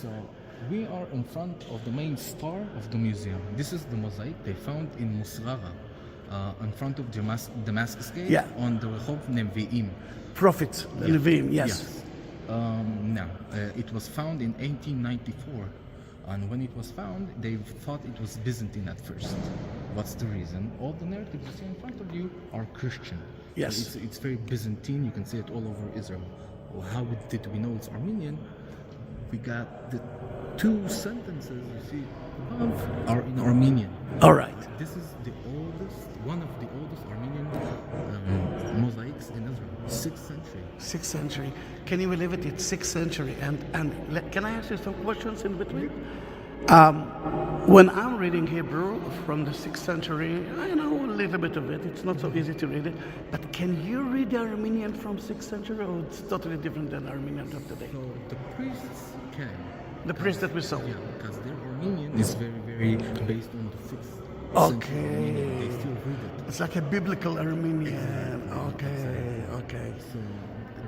So we are in front of the main star of the museum. This is the mosaic they found in Musrara, in front of Damascus Gate, Yeah. on the Rehov Nevi'im. Prophets, Levim, yes. Now, it was found in 1894, and when it was found, they thought it was Byzantine at first. What's the reason? All the narratives you see in front of you are Christian. Yes. So it's very Byzantine. You can see it all over Israel. Well, how did we know it's Armenian? We got the two sentences you see above are in Armenian. All right. This is the oldest, one of the oldest Armenian mosaics in Israel, 6th century. 6th century. Can you believe it? It's 6th century. And can I ask you some questions in between? When I'm reading Hebrew from the 6th century, I know a little bit of it. It's not so easy to read it. But can you read the Armenian from 6th century, or it's totally different than Armenian of today? So the priests can. The priest that we saw. Yeah, because their Armenian is very, very based on the 6th century Armenian. They still read it. It's like a biblical Armenian. Okay, okay. So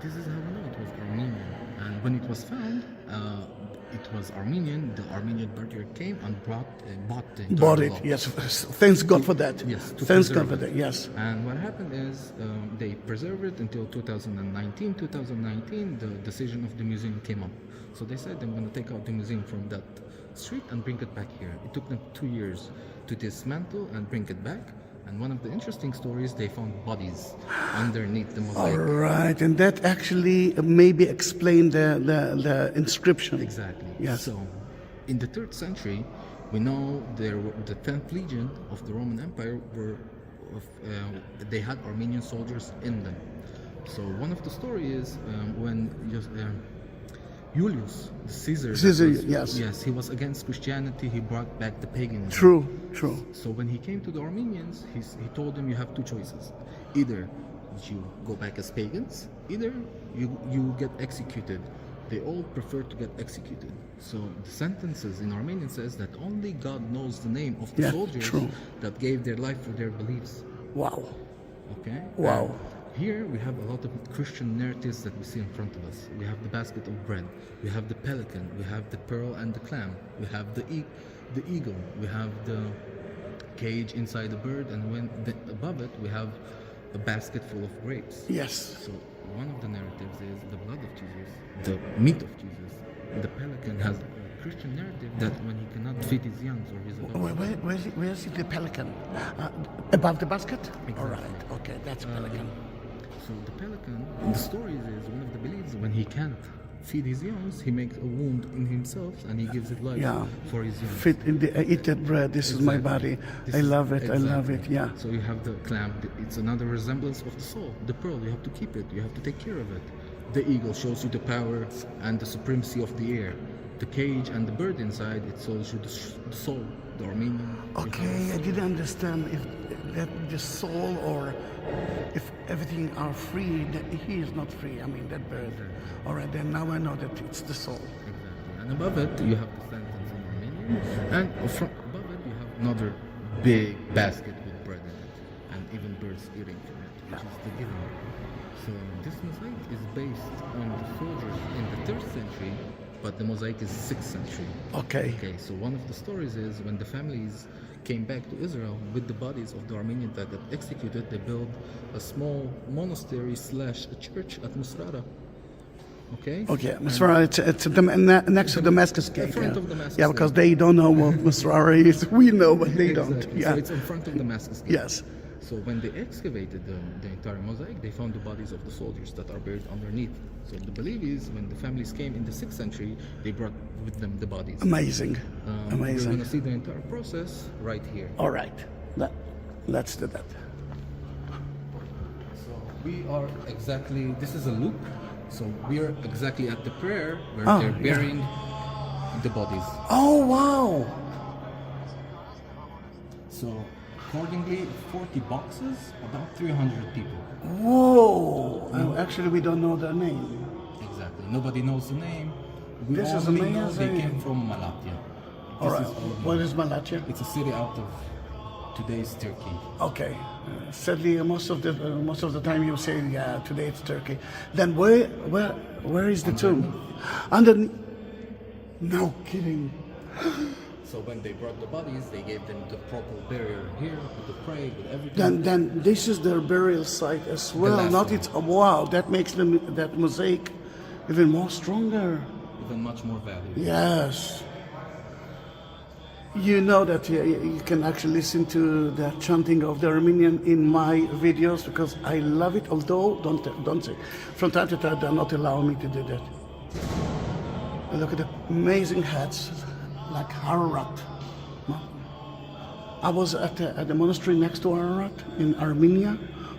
this is how we know it was Armenian. And when it was found, it was Armenian. The Armenian Patriarchate came and bought the entire Bought it, block. yes. Thanks God for that. Yes, to Thanks God preserve for it. that, yes. And what happened is they preserved it until 2019. 2019, the decision of the museum came up. So they said, I'm going to take out the museum from that street and bring it back here. It took them 2 years to dismantle and bring it back. And one of the interesting stories, they found bodies underneath the mosaic. All right, and that actually maybe explained the inscription. Exactly. Yes. So, in the 3rd century, we know the 10th legion of the Roman Empire they had Armenian soldiers in them. So one of the stories is when Julius Caesar. Yes. He was against Christianity. He brought back the paganism. True. So when he came to the Armenians, he told them you have two choices. Either you go back as pagans, either you get executed. They all prefer to get executed. So the sentences in Armenian says that only God knows the name of the soldiers that gave their life for their beliefs. Wow. Okay? Wow. And here we have a lot of Christian narratives that we see in front of us. We have the basket of bread, we have the pelican, we have the pearl and the clam, we have the eagle, we have the cage inside the bird, and above it we have a basket full of grapes. Yes. So one of the narratives is the blood of Jesus, the meat of Jesus. The pelican has a Christian narrative that when he cannot feed his young or his adults. Where is the pelican? Above the basket? Exactly. All right. Okay, that's pelican. So the pelican, the story is one of the beliefs when he can't feed his young, he makes a wound in himself and he gives it life for his young. Fit in the eat that bread. This is my body. I love it. I love it. Yeah. So you have the clam. It's another resemblance of the soul. The pearl. You have to keep it. You have to take care of it. The eagle shows you the power and the supremacy of the air. The cage and the bird inside, it shows you the soul, the Armenian. Okay, I didn't understand if that the soul or if everything are free, that he is not free. I mean, that bird. All right, then now I know that it's the soul. Exactly. And above it, you have the sentence in Armenian. And above it, you have another big basket with bread in it. And even birds eating from it, which is the giving. So this mosaic is based on the soldiers in the 3rd century, but the mosaic is 6th century. Okay. Okay, so one of the stories is when the families came back to Israel with the bodies of the Armenians that got executed, they built a small monastery / a church at Musrara. Okay? Okay, Musrara, it's next to Damascus Gate. In front of Damascus Yeah, because Gate. they don't know what Musrara is. We know, but they don't. Exactly. Yeah. So it's in front of Damascus Gate. Yes. So when they excavated the entire mosaic, they found the bodies of the soldiers that are buried underneath. So the belief is when the families came in the 6th century, they brought with them the bodies. Amazing. We're Amazing. going to see the entire process right here. All right. Let's do that. So we are exactly, this is a loop. So we are exactly at the prayer where they're burying the bodies. Oh, wow. So accordingly, 40 boxes, about 300 people. Whoa. Actually, we don't know their name. Exactly. Nobody knows the name. We This is only know amazing. they came from Malatya. All right. What is Malatya? It's a city out of today's Turkey. Okay. Sadly, most of the time you say, yeah, today it's Turkey. Then where is the tomb? Underneath. No kidding. So when they brought the bodies, they gave them the proper burial here, with the pray, with everything. Then this is their burial site as well. last Not one. it's wow. That makes that mosaic even more stronger. Even much more valuable. Yes. You know that you can actually listen to the chanting of the Armenian in my videos because I love it. Although don't say from time to time they're not allowing me to do that. Look at the amazing hats, like Ararat. I was at the monastery next to Ararat in Armenia,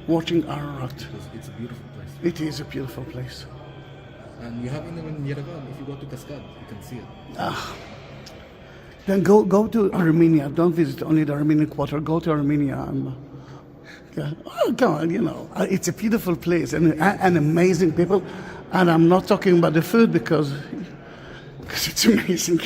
watching Ararat. It's a beautiful place. It is a beautiful place. And you have in Yerevan, if you go to Cascade, you can see it. Then go to Armenia. Don't visit only the Armenian quarter. Go to Armenia. Come on, it's a beautiful place and amazing people. And I'm not talking about the food because it's amazing.